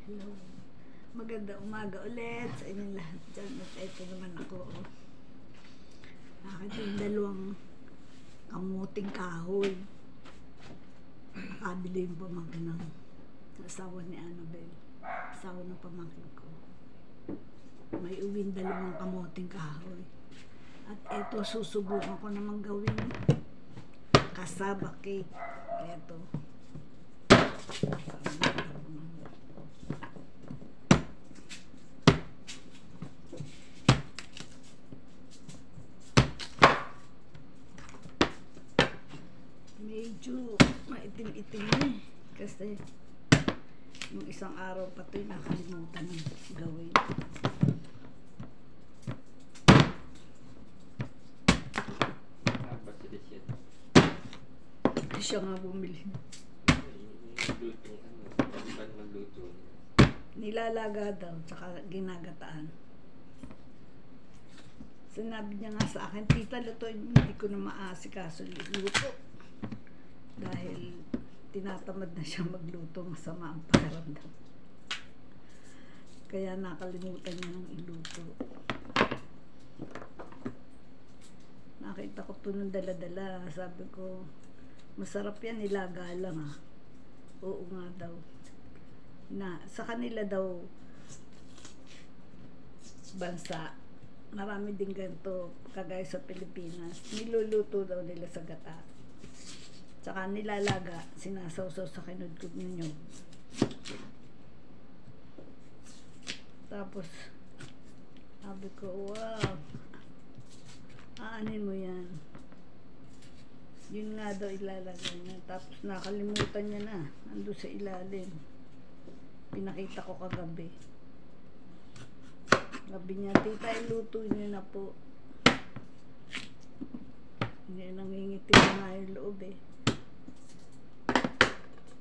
Hello. Magandang umaga ulit sa inyong lahat dyan. At ito naman ako. Nakita yung dalawang kamuting kahoy. Nakabili yung pamangkin ng asawa ni Annabel. Asawa ng pamangkin ko. May uwing dalawang kamuting kahoy. At ito susubukan ko naman gawin kasaba cake. Ito. Medyo maitim-itim eh. Kasi yung isang araw pa ito nakalimutan ng gawin. Siya nga bumili. Nilalaga daw, tsaka ginagataan. Sinabi niya nga sa akin, tita, lutuin, hindi ko na maasikaso luto. Dahil tinatamad na siya magluto, masama ang pakiramdam. Kaya nakalimutan niya ng iluto. Nakita ko ito ng dala-dala. Sabi ko, masarap yan, nilaga lang ha. Oo nga daw. Sa kanila daw bansa, marami din ganito, kagaya sa Pilipinas. Niluluto daw nila sa gata. Tsaka nilalaga, sinasawsaw sa kinudkod ninyo. Tapos, sabi ko, wow, aanin mo yan. Yun nga daw ilalagay niya. Tapos nakalimutan niya na. Ando sa ilalim. Pinakita ko kagabi. Gabi niya, tita, iluto niyo na po. Hindi, nangingitim na nga yung loob eh.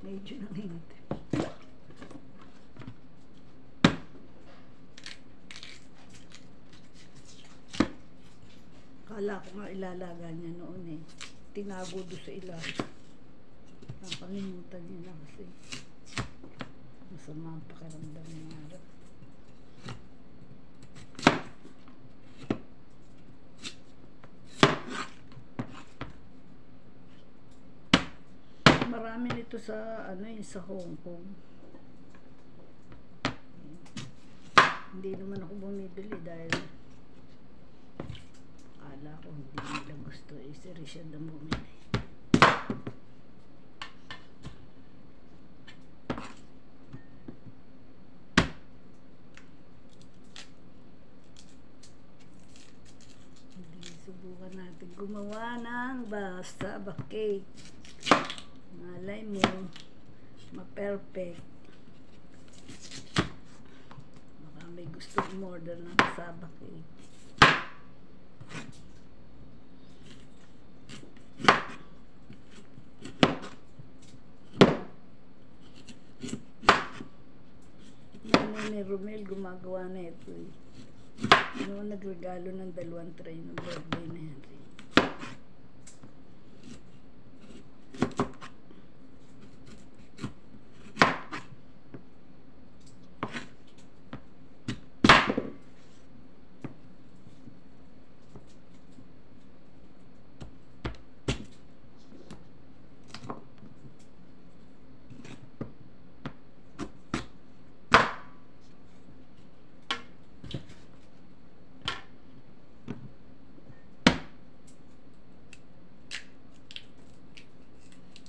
Medyo nangingitim. Kala ko nga ilalaga niya noon eh. Tinago doon sa ilalim. Nakalimutan niya na kasi masama ang pakiramdam ng araw. Marami nito sa sa Hong Kong. Hindi naman ako bumibili dahil akala ko hindi nila gusto si Richard ang bumili. Hindi, subukan natin gumawa ng basta cake. Malay mo ma-perfect. Baka may gusto umorder ng sabak cake. Ni Romel gumagawa na ito eh. Noon nagregalo ng 2 tray ng birthday na Henry.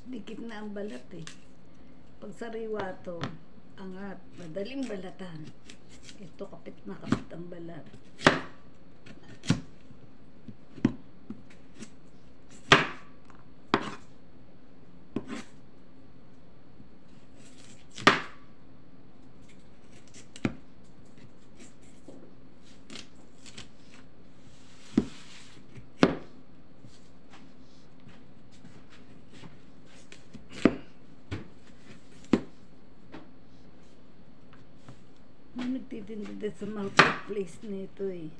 Dikit na ang balat eh. Pag sariwa to, angat, madaling balatan. Ito kapit na kapit ang balat. Nagtitinda sa marketplace nito eh.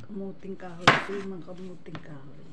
Kamuting kahoy. Sumang kamuting kahoy.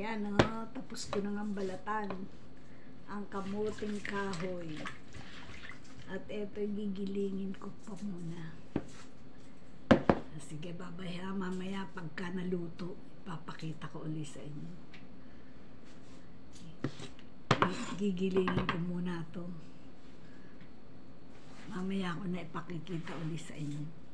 Ayan, tapos ko nang balatan ang kamuting kahoy. At eto, gigilingin ko pa muna. Sige, babaya mamaya pagka naluto, papakita ko ulit sa inyo. Gigilingin ko muna to. Mamaya ako na ipakikita ulit sa inyo.